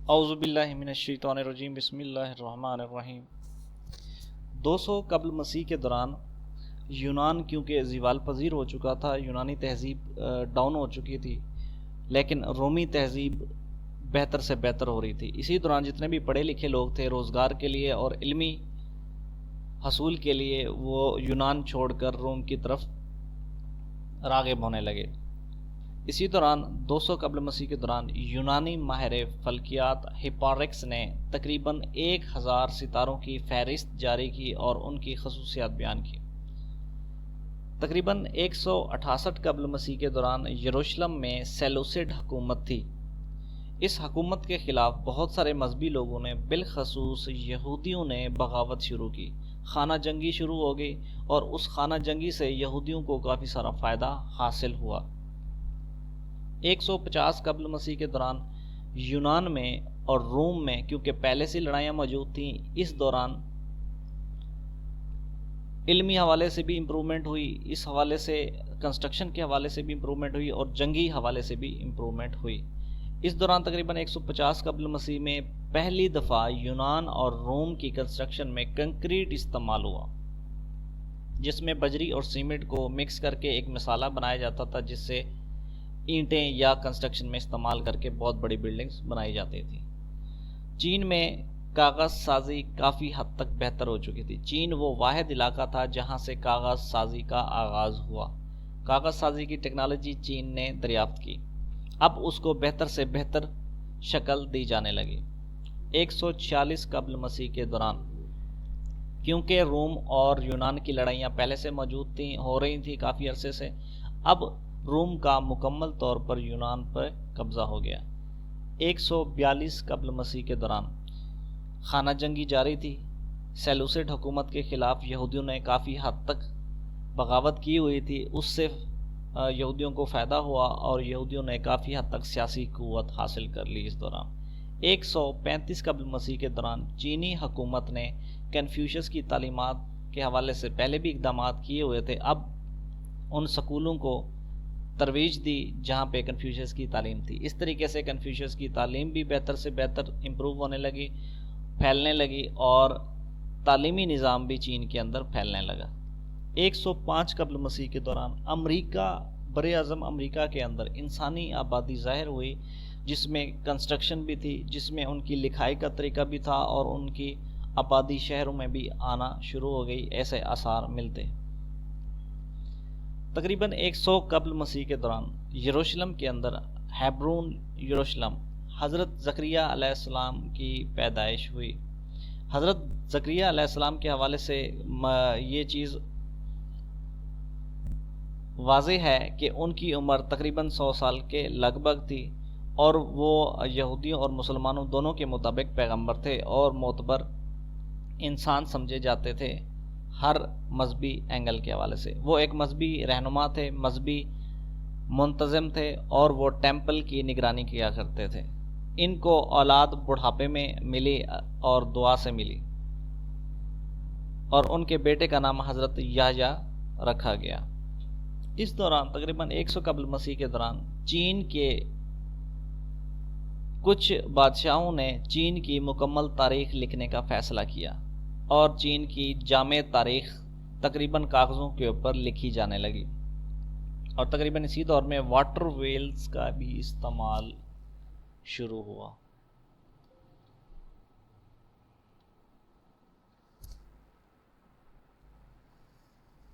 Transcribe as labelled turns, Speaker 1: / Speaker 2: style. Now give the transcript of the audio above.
Speaker 1: اعوذ باللہ من الشیطان الرجیم، بسم اللہ الرحمن الرحیم۔ 200 قبل مسیح کے دوران یونان کیونکہ زوال پذیر ہو چکا تھا، یونانی تہذیب ڈاؤن ہو چکی تھی، لیکن رومی تہذیب بہتر سے بہتر ہو رہی تھی۔ اسی دوران جتنے بھی پڑھے لکھے لوگ تھے، روزگار کے لیے اور علمی حصول کے لیے وہ یونان چھوڑ کر روم کی طرف راغب ہونے لگے۔ اسی دوران 200 قبل مسیح کے دوران یونانی ماہر فلکیات ہپارکس نے تقریباً 1000 ستاروں کی فہرست جاری کی اور ان کی خصوصیات بیان کی۔ تقریباً 168 قبل مسیح کے دوران یروشلم میں سیلوسڈ حکومت تھی۔ اس حکومت کے خلاف بہت سارے مذہبی لوگوں نے، بالخصوص یہودیوں نے بغاوت شروع کی۔ خانہ جنگی شروع ہو گئی اور اس خانہ جنگی سے یہودیوں کو کافی سارا فائدہ حاصل ہوا۔ 150 قبل مسیح کے دوران یونان میں اور روم میں، کیونکہ پہلے سے لڑائیاں موجود تھیں، اس دوران علمی حوالے سے بھی امپرومنٹ ہوئی، اس حوالے سے کنسٹرکشن کے حوالے سے بھی امپرومنٹ ہوئی اور جنگی حوالے سے بھی امپرومنٹ ہوئی۔ اس دوران تقریباً 150 قبل مسیح میں پہلی دفعہ یونان اور روم کی کنسٹرکشن میں کنکریٹ استعمال ہوا، جس میں بجری اور سیمنٹ کو مکس کر کے ایک مسالہ بنایا جاتا تھا، جس سے اینٹیں یا کنسٹرکشن میں استعمال کر کے بہت بڑی بلڈنگز بنائی جاتی تھی۔ چین میں کاغذ سازی کافی حد تک بہتر ہو چکی تھی۔ چین وہ واحد علاقہ تھا جہاں سے کاغذ سازی کا آغاز ہوا۔ کاغذ سازی کی ٹیکنالوجی چین نے دریافت کی، اب اس کو بہتر سے بہتر شکل دی جانے لگی۔ 146 قبل مسیح کے دوران، کیونکہ روم اور یونان کی لڑائیاں پہلے سے موجود تھیں، ہو رہی تھیں کافی عرصے سے، اب روم کا مکمل طور پر یونان پر قبضہ ہو گیا۔ 142 قبل مسیح کے دوران خانہ جنگی جاری تھی۔ سیلوسڈ حکومت کے خلاف یہودیوں نے کافی حد تک بغاوت کی ہوئی تھی، اس سے یہودیوں کو فائدہ ہوا اور یہودیوں نے کافی حد تک سیاسی قوت حاصل کر لی اس دوران۔ 135 قبل مسیح کے دوران چینی حکومت نے کنفیوشس کی تعلیمات کے حوالے سے پہلے بھی اقدامات کیے ہوئے تھے، اب ان سکولوں کو ترویج دی جہاں پہ کنفیوشس کی تعلیم تھی۔ اس طریقے سے کنفیوشس کی تعلیم بھی بہتر سے بہتر امپروو ہونے لگی، پھیلنے لگی اور تعلیمی نظام بھی چین کے اندر پھیلنے لگا۔ 105 قبل مسیح کے دوران امریکہ، بر اعظم امریکہ کے اندر انسانی آبادی ظاہر ہوئی، جس میں کنسٹرکشن بھی تھی، جس میں ان کی لکھائی کا طریقہ بھی تھا اور ان کی آبادی شہروں میں بھی آنا شروع ہو گئی، ایسے آثار ملتے۔ تقریباً 100 قبل مسیح کے دوران یروشلم کے اندر ہیبرون یروشلم، حضرت زکریا علیہ السلام کی پیدائش ہوئی۔ حضرت زکریا علیہ السلام کے حوالے سے یہ چیز واضح ہے کہ ان کی عمر تقریباً 100 سال کے لگ بھگ تھی اور وہ یہودیوں اور مسلمانوں دونوں کے مطابق پیغمبر تھے اور معتبر انسان سمجھے جاتے تھے ہر مذہبی اینگل کے حوالے سے۔ وہ ایک مذہبی رہنما تھے، مذہبی منتظم تھے اور وہ ٹیمپل کی نگرانی کیا کرتے تھے۔ ان کو اولاد بڑھاپے میں ملی اور دعا سے ملی اور ان کے بیٹے کا نام حضرت یحییٰ رکھا گیا۔ اس دوران تقریباً 100 قبل مسیح کے دوران چین کے کچھ بادشاہوں نے چین کی مکمل تاریخ لکھنے کا فیصلہ کیا اور چین کی جامع تاریخ تقریباً کاغذوں کے اوپر لکھی جانے لگی، اور تقریباً اسی دور میں واٹر ویلز کا بھی استعمال شروع ہوا۔